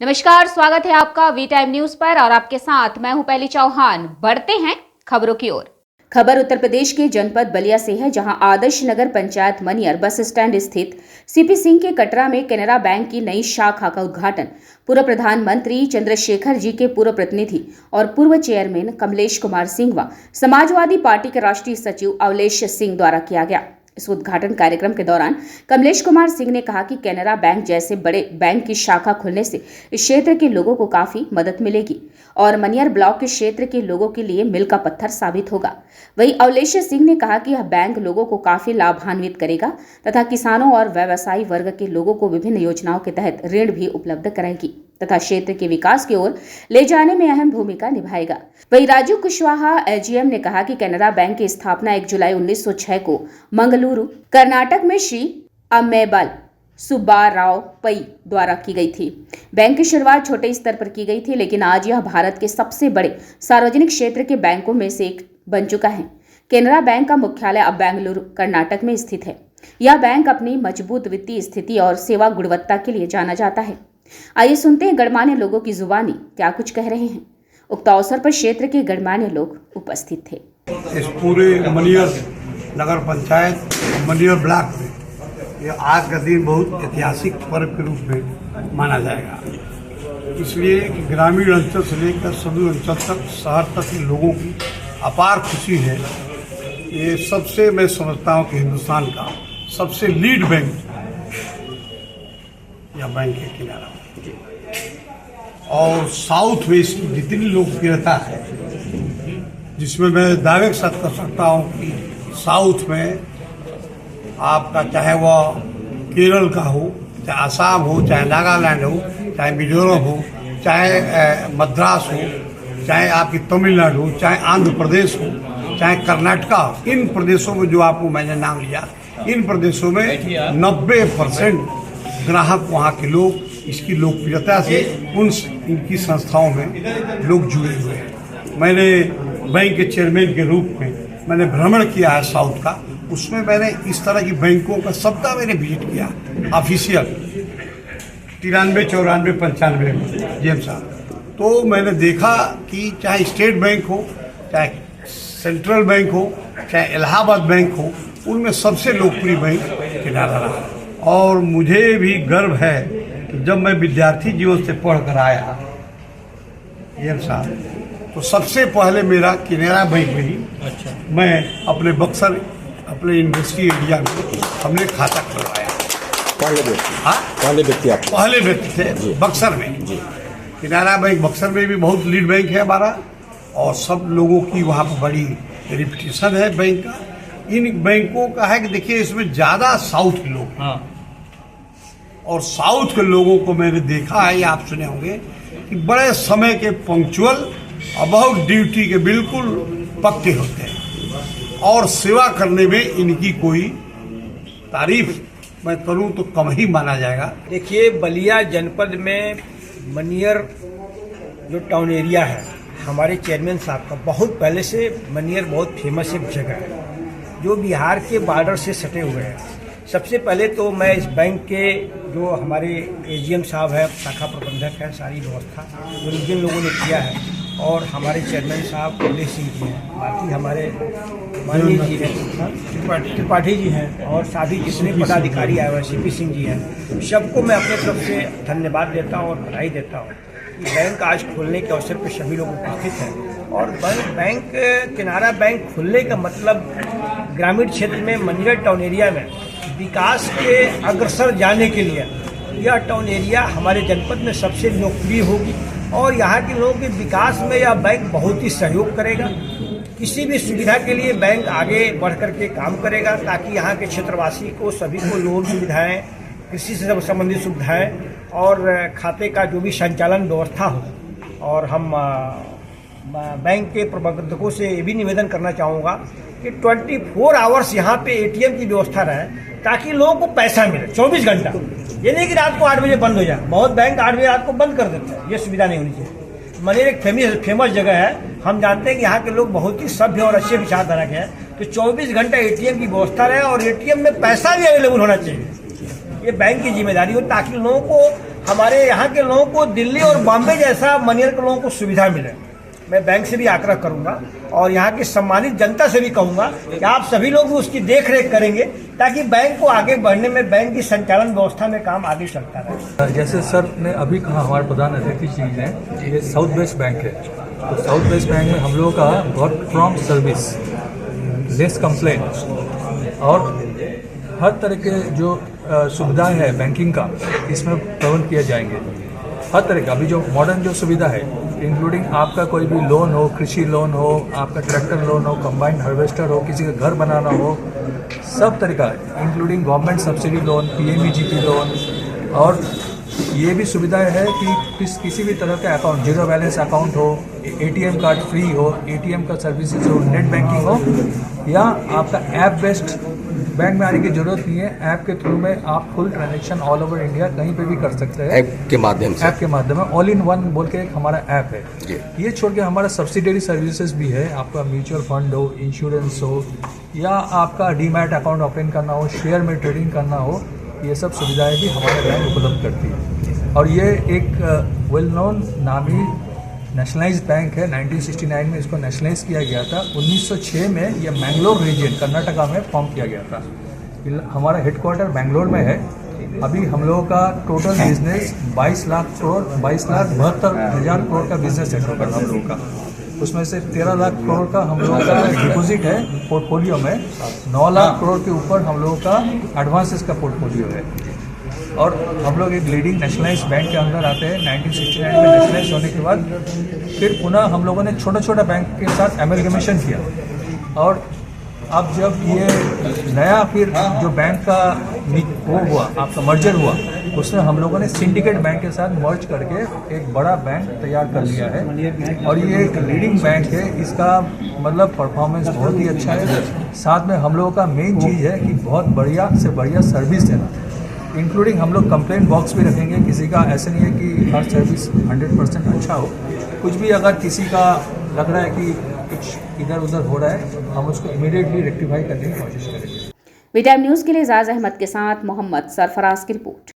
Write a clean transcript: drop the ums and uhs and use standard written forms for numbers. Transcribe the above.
नमस्कार, स्वागत है आपका वी टाइम न्यूज पर और आपके साथ मैं हूं पहली चौहान। बढ़ते हैं खबरों की ओर। खबर उत्तर प्रदेश के जनपद बलिया से है, जहां आदर्श नगर पंचायत मनियर बस स्टैंड स्थित सीपी सिंह के कटरा में केनरा बैंक की नई शाखा का उद्घाटन पूर्व प्रधानमंत्री चंद्रशेखर जी के पूर्व प्रतिनिधि और पूर्व चेयरमैन कमलेश कुमार सिंह व समाजवादी पार्टी के राष्ट्रीय सचिव अवलेश सिंह द्वारा किया गया। इस उद्घाटन कार्यक्रम के दौरान कमलेश कुमार सिंह ने कहा कि केनरा बैंक जैसे बड़े बैंक की शाखा खुलने से इस क्षेत्र के लोगों को काफी मदद मिलेगी और मनियर ब्लॉक के क्षेत्र के लोगों के लिए मील का पत्थर साबित होगा। वहीं अवलेश सिंह ने कहा कि यह बैंक लोगों को काफी लाभान्वित करेगा तथा किसानों और व्यवसायी वर्ग के लोगों को विभिन्न योजनाओं के तहत ऋण भी उपलब्ध कराएगी तथा क्षेत्र के विकास की ओर ले जाने में अहम भूमिका निभाएगा। वहीं राजू कुशवाहा एजीएम ने कहा कि केनरा बैंक की स्थापना 1 जुलाई 1906 को मंगलुरु कर्नाटक में श्री अम्मेबल सुब्बाराव पई द्वारा की गई थी। बैंक की शुरुआत छोटे स्तर पर की गई थी, लेकिन आज यह भारत के सबसे बड़े सार्वजनिक क्षेत्र के बैंकों में से एक बन चुका है। केनरा बैंक का मुख्यालय अब बेंगलुरु कर्नाटक में स्थित है। यह बैंक अपनी मजबूत वित्तीय स्थिति और सेवा गुणवत्ता के लिए जाना जाता है। आइए सुनते हैं गणमान्य लोगों की जुबानी क्या कुछ कह रहे हैं। उक्त अवसर पर क्षेत्र के गणमान्य लोग उपस्थित थे। इस पूरे मनियर नगर पंचायत मनियर ब्लॉक में ये आज का दिन बहुत ऐतिहासिक पर्व के रूप में माना जाएगा, इसलिए कि ग्रामीण अंचल से लेकर सभी अंचल तक शहर तक के लोगों की अपार खुशी है। ये सबसे मैं समझता हूँ कि हिंदुस्तान का सबसे लीड बैंक या बैंक है केनरा और साउथ में इसकी जितनी लोकप्रियता है, जिसमें मैं दावे के साथ कर सकता हूँ कि साउथ में आपका चाहे वह केरल का हो, चाहे असम हो, चाहे नागालैंड हो, चाहे मिजोरम हो, चाहे मद्रास हो, चाहे आपकी तमिलनाडु हो, चाहे आंध्र प्रदेश हो, चाहे कर्नाटका हो, इन प्रदेशों में जो आपको मैंने नाम लिया, इन प्रदेशों में 90% ग्राहक वहाँ के लोग इसकी लोकप्रियता से इनकी संस्थाओं में लोग जुड़े हुए हैं। मैंने बैंक के चेयरमैन के रूप में मैंने भ्रमण किया है साउथ का, उसमें मैंने इस तरह की बैंकों का सबका मैंने विजिट किया ऑफिशियल 93, 94, 95 में जेम साहब। तो मैंने देखा कि चाहे स्टेट बैंक हो, चाहे सेंट्रल बैंक हो, चाहे इलाहाबाद बैंक हो, उनमें सबसे लोकप्रिय बैंक केनरा रहा। और मुझे भी गर्व है कि जब मैं विद्यार्थी जीवन से पढ़ कर आया जेम साहब, तो सबसे पहले मेरा केनरा बैंक में ही मैं अपने बक्सर अपने यूनिवर्सिटी एरिया में हमने खाता खुलवाया। पहले व्यक्ति थे बक्सर में। केनरा बैंक बक्सर में भी बहुत लीड बैंक है हमारा और सब लोगों की वहाँ पर बड़ी रेपुटेशन है बैंक का। इन बैंकों का है कि देखिए इसमें ज़्यादा साउथ के लोग और साउथ के लोगों को मैंने देखा है, ये आप सुने होंगे कि बड़े समय के पंक्चुअल और बहुत ड्यूटी के बिल्कुल पक्के होते हैं और सेवा करने में इनकी कोई तारीफ मैं करूं तो कम ही माना जाएगा। देखिए, बलिया जनपद में मनियर जो टाउन एरिया है, हमारे चेयरमैन साहब का बहुत पहले से मनियर बहुत फेमस है जगह है जो बिहार के बॉर्डर से सटे हुए हैं। सबसे पहले तो मैं इस बैंक के जो हमारे एजीएम साहब है, शाखा प्रबंधक है, सारी व्यवस्था जो जिन लोगों ने किया है और हमारे चेयरमैन साहब कमलेश सिंह जी हैं, बाकी हमारे माननीय जी हैं त्रिपाठी जी हैं और सभी जितने पदाधिकारी आए हुए सीपी सिंह जी हैं, सबको मैं अपने तरफ से धन्यवाद देता हूँ और बधाई देता हूँ कि बैंक आज खोलने के अवसर पर सभी लोग उपस्थित हैं। और बैंक केनरा बैंक खुलने का मतलब ग्रामीण क्षेत्र में मनियर टाउन एरिया में विकास के अग्रसर जाने के लिए यह टाउन एरिया हमारे जनपद में सबसे लोकप्रिय होगी और यहाँ के लोगों के विकास में यह बैंक बहुत ही सहयोग करेगा। किसी भी सुविधा के लिए बैंक आगे बढ़ कर के काम करेगा ताकि यहाँ के क्षेत्रवासी को सभी को लोन सुविधाएं, कृषि से संबंधित सुविधाएं और खाते का जो भी संचालन व्यवस्था हो। और हम बैंक के प्रबंधकों से ये भी निवेदन करना चाहूँगा कि 24 आवर्स यहाँ पे एटीएम की व्यवस्था रहे ताकि लोगों को पैसा मिले 24 घंटा। ये नहीं कि रात को 8 बजे बंद हो जाए, बहुत बैंक 8 बजे रात को बंद कर देते हैं, ये सुविधा नहीं होनी चाहिए। मनियर एक फेमस जगह है, हम जानते हैं कि यहाँ के लोग बहुत ही सभ्य और अच्छे विचारधारा के हैं, तो 24 घंटा एटीएम की व्यवस्था रहे और एटीएम में पैसा भी अवेलेबल होना चाहिए। ये बैंक की जिम्मेदारी हो ताकि लोगों को हमारे यहाँ के लोगों को दिल्ली और बॉम्बे जैसा मनियर के लोगों को सुविधा मिले। मैं बैंक से भी आग्रह करूंगा और यहाँ की सम्मानित जनता से भी कहूंगा कि आप सभी लोग भी उसकी देख रेख करेंगे ताकि बैंक को आगे बढ़ने में, बैंक की संचालन व्यवस्था में काम आगे चलता रहे। जैसे सर ने अभी कहा, हमारे प्रधान अतिथि जी ने, ये साउथ वेस्ट बैंक है, तो साउथ वेस्ट बैंक में हम लोगों का बहुत प्रॉम्प्ट सर्विस, लेस कंप्लेंट और हर तरह के जो सुविधाएं है बैंकिंग का, इसमें प्रबंध किए जाएंगे। हर तरह का अभी जो मॉडर्न जो सुविधा है, इंक्लूडिंग आपका कोई भी लोन हो, कृषि लोन हो, आपका ट्रैक्टर लोन हो, कंबाइंड हार्वेस्टर हो, किसी का घर बनाना हो, सब तरह का, including government subsidy loan, PMEGP loan, और ये भी सुविधाएं है कि किसी भी तरह का अकाउंट, जीरो बैलेंस अकाउंट हो, ATM कार्ड फ्री हो, ATM का सर्विसेज हो, नेट बैंकिंग हो, या आपका ऐप बेस्ड बैंक में आने की जरूरत नहीं है। ऐप के थ्रू में आप full transaction all over India कहीं पे भी कर सकते हैं। ऐप के माध्यम से ऑल इन वन बोल के एक हमारा ऐप है। ये छोड़ के हमारा सब्सिडरी सर्विसेज भी है। आपका म्यूचुअल फंड हो, इंश्योरेंस हो, या आपका डीमैट अकाउंट ओपन करना हो, शेयर में ट्रेडिंग करना हो, ये सब सुविधाएं भी हमारे बैंक उपलब्ध करती है। और ये एक वेल नोन नामी नेशनलाइज बैंक है। 1969 में इसको नेशनलाइज किया गया था। 1906 में ये मैंगलोर रीजन कर्नाटका में फॉर्म किया गया था। हमारा हेडक्वार्टर बेंगलोर में है। अभी हम लोगों का टोटल बिजनेस 22,72,000 करोड़ का बिजनेस है टोटल हम लोगों का। उसमें से 13 लाख करोड़ का हम लोगों का डिपॉजिट है पोर्टफोलियो में। 9 लाख करोड़ के ऊपर हम लोगों का एडवांसेस का पोर्टफोलियो है। और हम लोग एक लीडिंग नेशनलाइज बैंक के अंदर आते हैं। 1969 में नेशनलाइज होने के बाद फिर पुनः हम लोगों ने छोटा छोटा बैंक के साथ एमलगमेशन किया। और अब जब ये नया फिर जो बैंक का वो हुआ, आपका मर्जर हुआ, उसमें हम लोगों ने सिंडिकेट बैंक के साथ मर्ज करके एक बड़ा बैंक तैयार कर लिया है। और ये एक लीडिंग बैंक है। इसका मतलब परफॉर्मेंस बहुत ही अच्छा है। साथ में हम लोगों का मेन चीज़ है कि बहुत बढ़िया से बढ़िया सर्विस है। इंक्लूडिंग हम लोग कंप्लेंट बॉक्स भी रखेंगे। किसी का ऐसा नहीं है कि हर सर्विस 100% अच्छा हो। कुछ भी अगर किसी का लग रहा है कि कुछ इधर उधर हो रहा है, हम उसको इमीडिएटली रेक्टिफाई करने की कोशिश करेंगे। वी टाइम न्यूज़ के लिए एजाज अहमद के साथ मोहम्मद सरफराज की रिपोर्ट।